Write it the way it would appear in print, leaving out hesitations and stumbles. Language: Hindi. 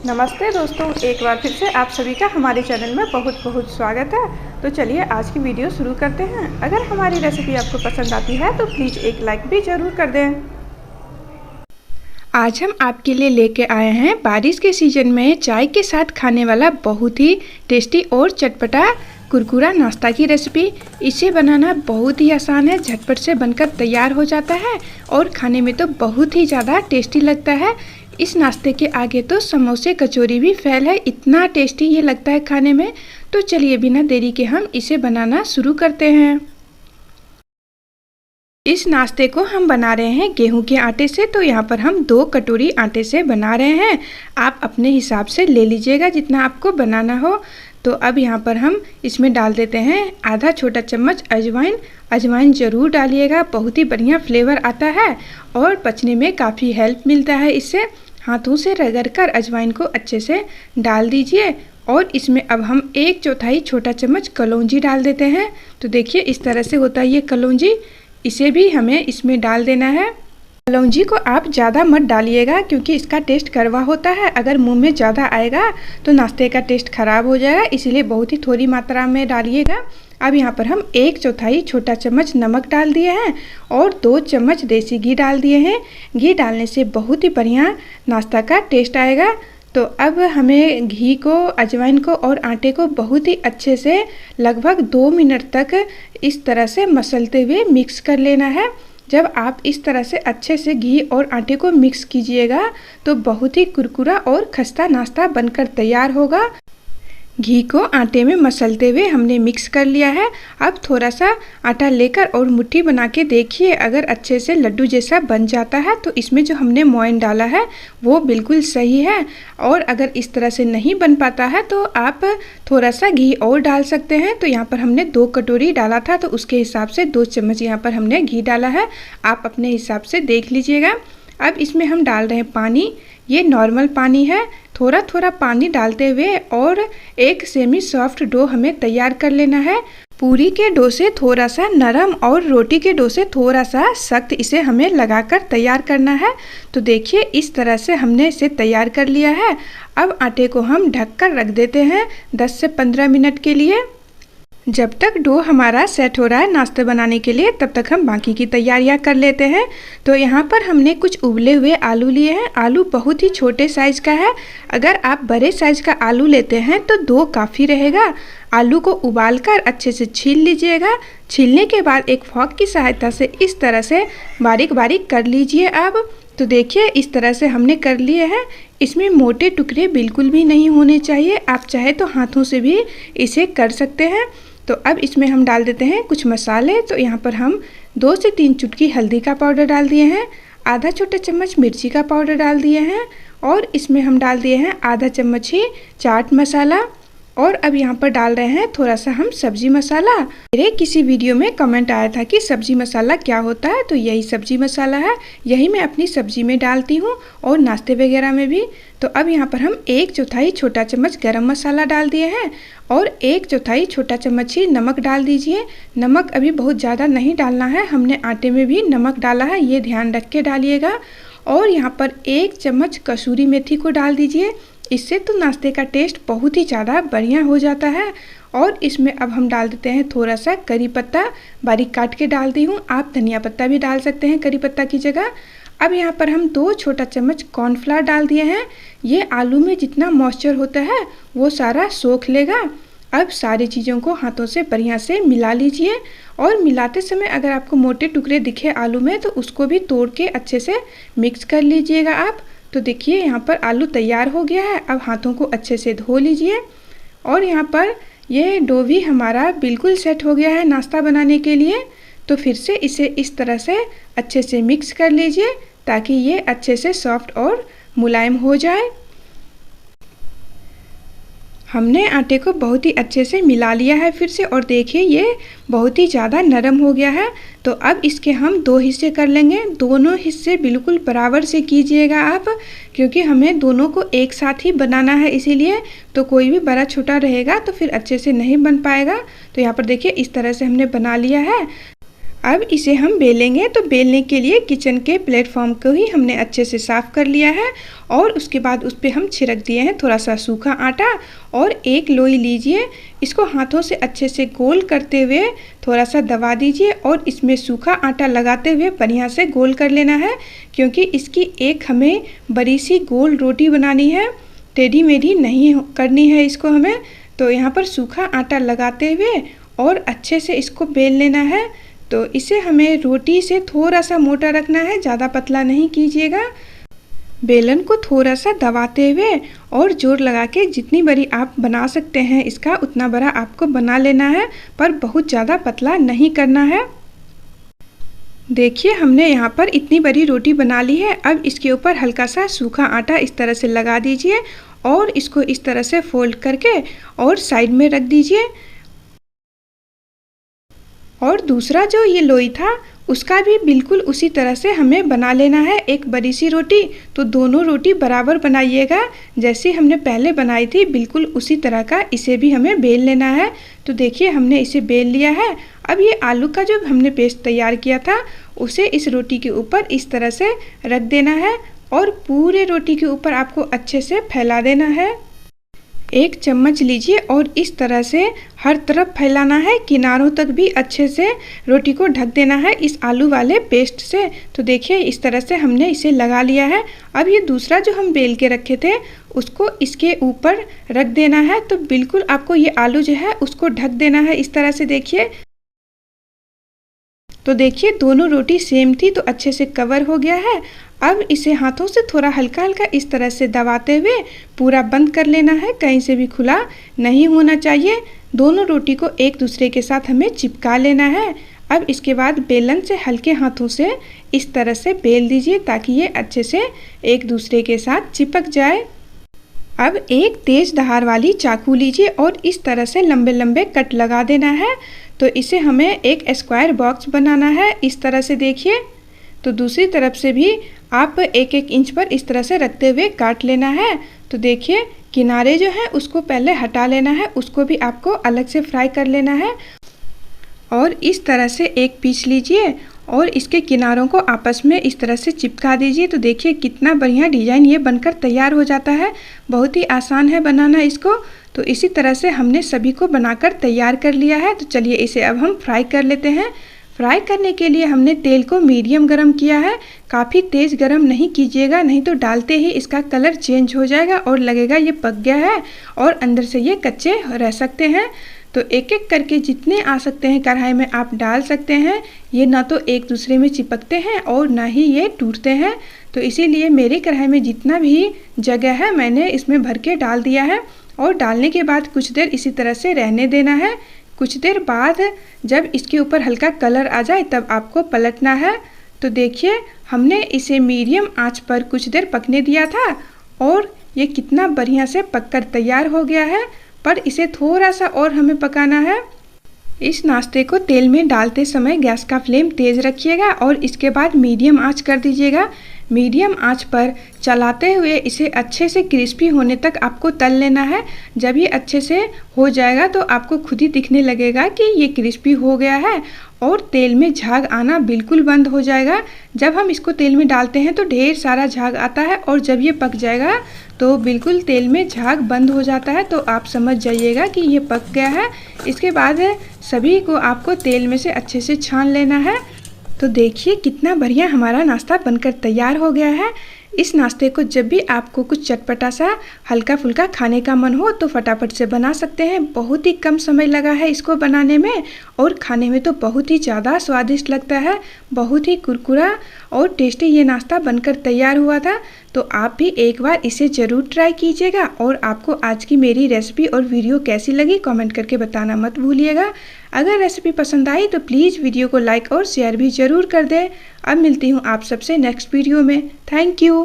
नमस्ते दोस्तों, एक बार फिर से आप सभी का हमारे चैनल में बहुत बहुत स्वागत है। तो चलिए आज की वीडियो शुरू करते हैं। अगर हमारी रेसिपी आपको पसंद आती है तो प्लीज़ एक लाइक भी ज़रूर कर दें। आज हम आपके लिए लेके आए हैं बारिश के सीज़न में चाय के साथ खाने वाला बहुत ही टेस्टी और चटपटा कुरकुरा नाश्ता की रेसिपी। इसे बनाना बहुत ही आसान है, झटपट से बनकर तैयार हो जाता है और खाने में तो बहुत ही ज़्यादा टेस्टी लगता है। इस नाश्ते के आगे तो समोसे कचौरी भी फेल है, इतना टेस्टी ये लगता है खाने में। तो चलिए बिना देरी के हम इसे बनाना शुरू करते हैं। इस नाश्ते को हम बना रहे हैं गेहूं के आटे से। तो यहाँ पर हम 2 कटोरी आटे से बना रहे हैं। आप अपने हिसाब से ले लीजिएगा जितना आपको बनाना हो। तो अब यहाँ पर हम इसमें डाल देते हैं आधा छोटा चम्मच अजवाइन। अजवाइन ज़रूर डालिएगा, बहुत ही बढ़िया फ्लेवर आता है और पचने में काफ़ी हेल्प मिलता है। इससे हाथों से रगड़कर अजवाइन को अच्छे से डाल दीजिए और इसमें अब हम 1/4 छोटा चम्मच कलौंजी डाल देते हैं। तो देखिए इस तरह से होता है ये कलौंजी, इसे भी हमें इसमें डाल देना है। कलौंजी को आप ज़्यादा मत डालिएगा क्योंकि इसका टेस्ट कड़वा होता है। अगर मुंह में ज़्यादा आएगा तो नाश्ते का टेस्ट ख़राब हो जाएगा, इसलिए बहुत ही थोड़ी मात्रा में डालिएगा। अब यहाँ पर हम 1/4 छोटा चम्मच नमक डाल दिए हैं और 2 चम्मच देसी घी डाल दिए हैं। घी डालने से बहुत ही बढ़िया नाश्ता का टेस्ट आएगा। तो अब हमें घी को, अजवाइन को और आटे को बहुत ही अच्छे से लगभग 2 मिनट तक इस तरह से मसलते हुए मिक्स कर लेना है। जब आप इस तरह से अच्छे से घी और आटे को मिक्स कीजिएगा तो बहुत ही कुरकुरा और खस्ता नाश्ता बनकर तैयार होगा। घी को आटे में मसलते हुए हमने मिक्स कर लिया है। अब थोड़ा सा आटा लेकर और मुट्ठी बना के देखिए, अगर अच्छे से लड्डू जैसा बन जाता है तो इसमें जो हमने मोयन डाला है वो बिल्कुल सही है। और अगर इस तरह से नहीं बन पाता है तो आप थोड़ा सा घी और डाल सकते हैं। तो यहाँ पर हमने 2 कटोरी डाला था तो उसके हिसाब से 2 चम्मच यहाँ पर हमने घी डाला है। आप अपने हिसाब से देख लीजिएगा। अब इसमें हम डाल रहे हैं पानी। ये नॉर्मल पानी है, थोड़ा थोड़ा पानी डालते हुए और एक सेमी सॉफ्ट डो हमें तैयार कर लेना है। पूरी के डो से थोड़ा सा नरम और रोटी के डो से थोड़ा सा सख्त इसे हमें लगाकर तैयार करना है। तो देखिए इस तरह से हमने इसे तैयार कर लिया है। अब आटे को हम ढककर रख देते हैं 10 से 15 मिनट के लिए। जब तक डो हमारा सेट हो रहा है नाश्ते बनाने के लिए, तब तक हम बाकी की तैयारियां कर लेते हैं। तो यहाँ पर हमने कुछ उबले हुए आलू लिए हैं। आलू बहुत ही छोटे साइज़ का है, अगर आप बड़े साइज़ का आलू लेते हैं तो 2 काफ़ी रहेगा। आलू को उबालकर अच्छे से छील लीजिएगा। छीलने के बाद एक फॉक की सहायता से इस तरह से बारीक बारीक कर लीजिए। अब तो देखिए इस तरह से हमने कर लिए हैं। इसमें मोटे टुकड़े बिल्कुल भी नहीं होने चाहिए, आप चाहे तो हाथों से भी इसे कर सकते हैं। तो अब इसमें हम डाल देते हैं कुछ मसाले। तो यहाँ पर हम 2 से 3 चुटकी हल्दी का पाउडर डाल दिए हैं, आधा छोटा चम्मच मिर्ची का पाउडर डाल दिए हैं और इसमें हम डाल दिए हैं आधा चम्मच ही चाट मसाला। और अब यहाँ पर डाल रहे हैं थोड़ा सा हम सब्जी मसाला। मेरे किसी वीडियो में कमेंट आया था कि सब्जी मसाला क्या होता है, तो यही सब्जी मसाला है। यही मैं अपनी सब्जी में डालती हूँ और नाश्ते वगैरह में भी। तो अब यहाँ पर हम 1/4 छोटा चम्मच गरम मसाला डाल दिए हैं और 1/4 छोटा चम्मच ही नमक डाल दीजिए। नमक अभी बहुत ज़्यादा नहीं डालना है, हमने आटे में भी नमक डाला है, ये ध्यान रख के डालिएगा। और यहाँ पर 1 चम्मच कसूरी मेथी को डाल दीजिए, इससे तो नाश्ते का टेस्ट बहुत ही ज़्यादा बढ़िया हो जाता है। और इसमें अब हम डाल देते हैं थोड़ा सा करी पत्ता, बारीक काट के डाल दी हूँ। आप धनिया पत्ता भी डाल सकते हैं करी पत्ता की जगह। अब यहाँ पर हम 2 छोटा चम्मच कॉर्नफ्लावर डाल दिए हैं। ये आलू में जितना मॉइस्चर होता है वो सारा सोख लेगा। अब सारी चीज़ों को हाथों से बढ़िया से मिला लीजिए और मिलाते समय अगर आपको मोटे टुकड़े दिखे आलू में तो उसको भी तोड़ के अच्छे से मिक्स कर लीजिएगा आप। तो देखिए यहाँ पर आलू तैयार हो गया है। अब हाथों को अच्छे से धो लीजिए और यहाँ पर ये डो भी हमारा बिल्कुल सेट हो गया है नाश्ता बनाने के लिए। तो फिर से इसे इस तरह से अच्छे से मिक्स कर लीजिए ताकि ये अच्छे से सॉफ्ट और मुलायम हो जाए। हमने आटे को बहुत ही अच्छे से मिला लिया है फिर से, और देखिए ये बहुत ही ज़्यादा नरम हो गया है। तो अब इसके हम 2 हिस्से कर लेंगे। दोनों हिस्से बिल्कुल बराबर से कीजिएगा आप, क्योंकि हमें दोनों को एक साथ ही बनाना है, इसीलिए तो कोई भी बड़ा छोटा रहेगा तो फिर अच्छे से नहीं बन पाएगा। तो यहाँ पर देखिए इस तरह से हमने बना लिया है। अब इसे हम बेलेंगे। तो बेलने के लिए किचन के प्लेटफॉर्म को ही हमने अच्छे से साफ़ कर लिया है और उसके बाद उस पर हम छिड़क दिए हैं थोड़ा सा सूखा आटा और एक लोई लीजिए, इसको हाथों से अच्छे से गोल करते हुए थोड़ा सा दबा दीजिए और इसमें सूखा आटा लगाते हुए बढ़िया से गोल कर लेना है, क्योंकि इसकी एक हमें बड़ी सी गोल रोटी बनानी है, टेढ़ी मेढ़ी नहीं करनी है इसको हमें। तो यहाँ पर सूखा आटा लगाते हुए और अच्छे से इसको बेल लेना है। तो इसे हमें रोटी से थोड़ा सा मोटा रखना है, ज़्यादा पतला नहीं कीजिएगा। बेलन को थोड़ा सा दबाते हुए और जोर लगा के जितनी बड़ी आप बना सकते हैं इसका उतना बड़ा आपको बना लेना है, पर बहुत ज़्यादा पतला नहीं करना है। देखिए हमने यहाँ पर इतनी बड़ी रोटी बना ली है। अब इसके ऊपर हल्का सा सूखा आटा इस तरह से लगा दीजिए और इसको इस तरह से फोल्ड करके और साइड में रख दीजिए। और दूसरा जो ये लोई था उसका भी बिल्कुल उसी तरह से हमें बना लेना है एक बड़ी सी रोटी। तो दोनों रोटी बराबर बनाइएगा, जैसे हमने पहले बनाई थी बिल्कुल उसी तरह का इसे भी हमें बेल लेना है। तो देखिए हमने इसे बेल लिया है। अब ये आलू का जो हमने पेस्ट तैयार किया था उसे इस रोटी के ऊपर इस तरह से रख देना है और पूरे रोटी के ऊपर आपको अच्छे से फैला देना है। एक चम्मच लीजिए और इस तरह से हर तरफ फैलाना है, किनारों तक भी अच्छे से रोटी को ढक देना है इस आलू वाले पेस्ट से। तो देखिए इस तरह से हमने इसे लगा लिया है। अब ये दूसरा जो हम बेल के रखे थे उसको इसके ऊपर रख देना है। तो बिल्कुल आपको ये आलू जो है उसको ढक देना है इस तरह से। देखिए तो देखिए दोनों रोटी सेम थी तो अच्छे से कवर हो गया है। अब इसे हाथों से थोड़ा हल्का हल्का इस तरह से दबाते हुए पूरा बंद कर लेना है, कहीं से भी खुला नहीं होना चाहिए। दोनों रोटी को एक दूसरे के साथ हमें चिपका लेना है। अब इसके बाद बेलन से हल्के हाथों से इस तरह से बेल दीजिए ताकि ये अच्छे से एक दूसरे के साथ चिपक जाए। अब एक तेज धार वाली चाकू लीजिए और इस तरह से लंबे लंबे कट लगा देना है। तो इसे हमें एक स्क्वायर बॉक्स बनाना है इस तरह से। देखिए तो दूसरी तरफ से भी आप एक एक इंच पर इस तरह से रखते हुए काट लेना है। तो देखिए किनारे जो है उसको पहले हटा लेना है, उसको भी आपको अलग से फ्राई कर लेना है। और इस तरह से एक पीस लीजिए और इसके किनारों को आपस में इस तरह से चिपका दीजिए। तो देखिए कितना बढ़िया डिजाइन ये बनकर तैयार हो जाता है। बहुत ही आसान है बनाना इसको। तो इसी तरह से हमने सभी को बनाकर तैयार कर लिया है। तो चलिए इसे अब हम फ्राई कर लेते हैं। फ्राई करने के लिए हमने तेल को मीडियम गरम किया है, काफ़ी तेज़ गरम नहीं कीजिएगा, नहीं तो डालते ही इसका कलर चेंज हो जाएगा और लगेगा ये पक गया है और अंदर से ये कच्चे रह सकते हैं। तो एक एक करके जितने आ सकते हैं कढ़ाई में आप डाल सकते हैं। ये ना तो एक दूसरे में चिपकते हैं और ना ही ये टूटते हैं। तो इसीलिए मेरी कढ़ाई में जितना भी जगह है मैंने इसमें भर के डाल दिया है। और डालने के बाद कुछ देर इसी तरह से रहने देना है। कुछ देर बाद जब इसके ऊपर हल्का कलर आ जाए तब आपको पलटना है। तो देखिए हमने इसे मीडियम आंच पर कुछ देर पकने दिया था और ये कितना बढ़िया से पककर तैयार हो गया है। पर इसे थोड़ा सा और हमें पकाना है। इस नाश्ते को तेल में डालते समय गैस का फ्लेम तेज़ रखिएगा और इसके बाद मीडियम आंच कर दीजिएगा। मीडियम आंच पर चलाते हुए इसे अच्छे से क्रिस्पी होने तक आपको तल लेना है। जब ये अच्छे से हो जाएगा तो आपको खुद ही दिखने लगेगा कि ये क्रिस्पी हो गया है और तेल में झाग आना बिल्कुल बंद हो जाएगा। जब हम इसको तेल में डालते हैं तो ढेर सारा झाग आता है और जब ये पक जाएगा तो बिल्कुल तेल में झाग बंद हो जाता है। तो आप समझ जाइएगा कि ये पक गया है। इसके बाद सभी को आपको तेल में से अच्छे से छान लेना है। तो देखिए कितना बढ़िया हमारा नाश्ता बनकर तैयार हो गया है। इस नाश्ते को जब भी आपको कुछ चटपटा सा हल्का फुल्का खाने का मन हो तो फटाफट से बना सकते हैं। बहुत ही कम समय लगा है इसको बनाने में और खाने में तो बहुत ही ज़्यादा स्वादिष्ट लगता है। बहुत ही कुरकुरा और टेस्टी ये नाश्ता बनकर तैयार हुआ था। तो आप भी एक बार इसे ज़रूर ट्राई कीजिएगा। और आपको आज की मेरी रेसिपी और वीडियो कैसी लगी कमेंट करके बताना मत भूलिएगा। अगर रेसिपी पसंद आई तो प्लीज़ वीडियो को लाइक और शेयर भी ज़रूर कर दें। अब मिलती हूँ आप सबसे नेक्स्ट वीडियो में। Thank you.